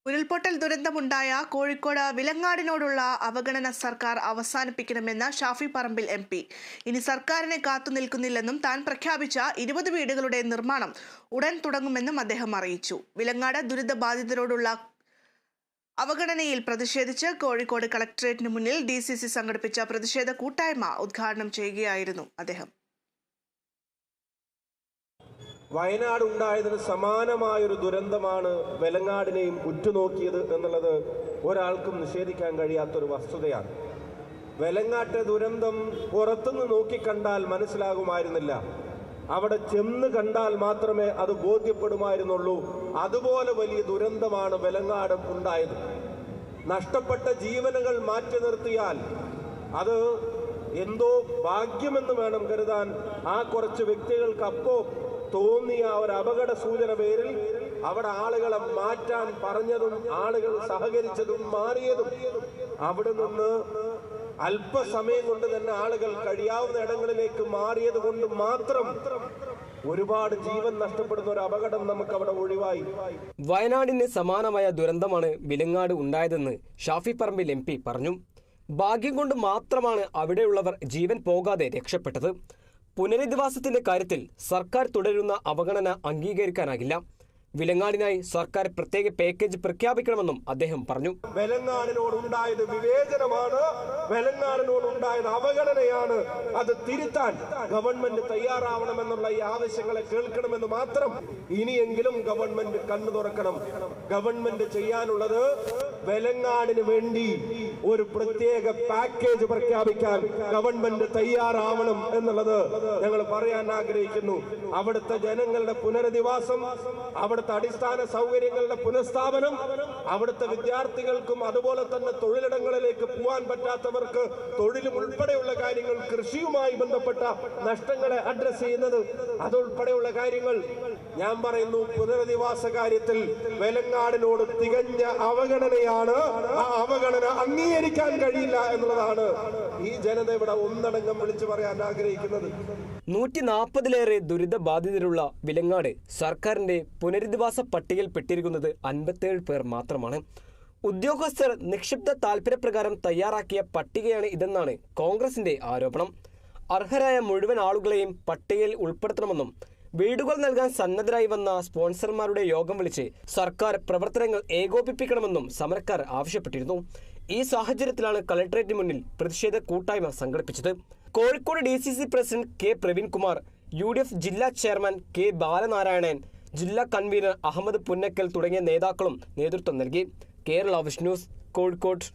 ഉരുൾപൊട്ടൽ ദുരന്തമുണ്ടായ കോഴിക്കോട് വിലങ്ങാടിനോടുള്ള അവഗണന സർക്കാർ അവസാനിപ്പിക്കണമെന്ന് ഷാഫി പറമ്പിൽ MP. ഇനി സർക്കാരിനെ കാത്തുനിൽക്കുന്നില്ലെന്നും താൻ പ്രഖ്യാപിച്ച 20 വീടുകളുടെ നിർമ്മാണം ഉടൻ തുടങ്ങുമെന്നും അദ്ദേഹം അറിയിച്ചു. വിലങ്ങാട് ദുരിതബാധിതരോടുള്ള അവഗണനയിൽ പ്രതിഷേധിച്ച് കോഴിക്കോട് കളക്ടറേറ്റിന് മുന്നിൽ DCC സംഘടിപ്പിച്ച പ്രതിഷേധ കൂട്ടായ്മ ഉദ്ഘാടനം ചെയ്യുകയായിരുന്നു അദ്ദേഹം. വയനാട് ഉണ്ടായതിന് സമാനമായൊരു ദുരന്തമാണ് വെലങ്ങാടിനെയും ഉറ്റുനോക്കിയത് എന്നുള്ളത് ഒരാൾക്കും നിഷേധിക്കാൻ കഴിയാത്തൊരു വസ്തുതയാണ്. വെലങ്ങാട്ടെ ദുരന്തം പുറത്തുനിന്ന് നോക്കിക്കണ്ടാൽ മനസ്സിലാകുമായിരുന്നില്ല, അവിടെ ചെന്ന് കണ്ടാൽ മാത്രമേ അത് ബോധ്യപ്പെടുമായിരുന്നുള്ളൂ. അതുപോലെ വലിയ ദുരന്തമാണ് വെലങ്ങാട് ഉണ്ടായത്. നഷ്ടപ്പെട്ട ജീവനുകൾ മാറ്റി നിർത്തിയാൽ അത് എന്തോ ഭാഗ്യമെന്ന് വേണം കരുതാൻ. ആ കുറച്ച് വ്യക്തികൾക്ക് അപ്പോൾ തോന്നിയ ഒരു അപകട സൂചന പേരിൽ അവിടെ ആളുകളെ മാറ്റാൻ പറഞ്ഞതും ആളുകൾ സഹകരിച്ചതും മാറിയതും അവിടെ നിന്ന് അല്പസമയം കൊണ്ട് തന്നെ ആളുകൾ കഴിയാവുന്ന ഇടങ്ങളിലേക്ക് മാറിയത് കൊണ്ട് മാത്രം ഒരുപാട് ജീവൻ നഷ്ടപ്പെടുന്ന ഒരു അപകടം നമുക്ക് അവിടെ ഒഴിവായി. വയനാടിന് സമാനമായ ദുരന്തമാണ് വിലങ്ങാട് ഉണ്ടായതെന്ന് ഷാഫി പറമ്പിൽ MP പറഞ്ഞു. ഭാഗ്യം കൊണ്ട് മാത്രമാണ് അവിടെയുള്ളവർ ജീവൻ പോകാതെ രക്ഷപ്പെട്ടത്. പുനരധിവാസത്തിന്റെ കാര്യത്തിൽ സർക്കാർ തുടരുന്ന അവഗണന അംഗീകരിക്കാനാകില്ല. വിലങ്ങാടിനായി സർക്കാർ പ്രത്യേക പാക്കേജ് പ്രഖ്യാപിക്കണമെന്നും അദ്ദേഹം പറഞ്ഞു. വെലങ്ങാടിനോടുണ്ടായത് വിവേചനമാണ്, വെലങ്ങാടിനോടുണ്ടായത് അവഗണനയാണ്. അത് തിരുത്താൻ ഗവൺമെന്റ് തയ്യാറാവണമെന്നുള്ള ഈ ആവശ്യങ്ങളെ കേൾക്കണമെന്ന് മാത്രം ഇനിയെങ്കിലും ഗവൺമെന്റ് കണ്ണു തുറക്കണം. ഗവൺമെന്റ് ചെയ്യാനുള്ളത് വെലങ്ങാടിന് വേണ്ടി ഒരു പ്രത്യേക പാക്കേജ് പ്രഖ്യാപിക്കാൻ ഗവൺമെന്റ് തയ്യാറാവണം എന്നുള്ളത് ഞങ്ങൾ പറയാൻ ആഗ്രഹിക്കുന്നു. അവിടുത്തെ ജനങ്ങളുടെ പുനരധിവാസം, അവിടുത്തെ അടിസ്ഥാന സൗകര്യങ്ങളുടെ പുനഃസ്ഥാപനം, അവിടുത്തെ വിദ്യാർത്ഥികൾക്കും അതുപോലെ തന്നെ തൊഴിലിടങ്ങളിലേക്ക് പോകാൻ പറ്റാത്തവർക്ക് തൊഴിലും ഉൾപ്പെടെയുള്ള കാര്യങ്ങൾ, കൃഷിയുമായി ബന്ധപ്പെട്ട നഷ്ടങ്ങളെ അഡ്രസ് ചെയ്യുന്നത്, അതുൾപ്പെടെയുള്ള കാര്യങ്ങൾ. ഞാൻ പറയുന്നു, പുനരധിവാസ കാര്യത്തിൽ വെലങ്ങാടിനോട് തികഞ്ഞ അവഗണനയാണ്. ആ അവഗണന അംഗീകരിക്കാൻ കഴിയില്ല എന്നുള്ളതാണ് ഈ ജനത ഇവിടെ ഒന്നടങ്കം വിളിച്ചു പറയാൻ ആഗ്രഹിക്കുന്നത്. 140-ലേറെ ദുരിതബാധിതരുള്ള വിലങ്ങാട് സർക്കാരിന്റെ പുനരധിവാസ പട്ടികയിൽ പെട്ടിരിക്കുന്നത് 57 പേർ മാത്രമാണ്. ഉദ്യോഗസ്ഥർ നിക്ഷിപ്ത താൽപര്യപ്രകാരം തയ്യാറാക്കിയ പട്ടികയാണ് ഇതെന്നാണ് കോൺഗ്രസിന്റെ ആരോപണം. അർഹരായ മുഴുവൻ ആളുകളെയും പട്ടികയിൽ ഉൾപ്പെടുത്തണമെന്നും വീടുകൾ നൽകാൻ സന്നദ്ധരായി വന്ന സ്പോൺസർമാരുടെ യോഗം വിളിച്ച് സർക്കാർ പ്രവർത്തനങ്ങൾ ഏകോപിപ്പിക്കണമെന്നും സമരക്കാർ ആവശ്യപ്പെട്ടിരുന്നു. ഈ സാഹചര്യത്തിലാണ് കളക്ടറേറ്റിന് മുന്നിൽ പ്രതിഷേധ കൂട്ടായ്മ സംഘടിപ്പിച്ചത്. Kozhikode DCC president K. Praveenkumar, UDF ജില്ലാ ചെയർമാൻ K. ബാലനാരായണൻ, ജില്ലാ കൺവീനർ അഹമ്മദ് പുന്നക്കൽ തുടങ്ങിയ നേതാക്കളും നേതൃത്വം നൽകി. Kerala vision news, Kozhikode.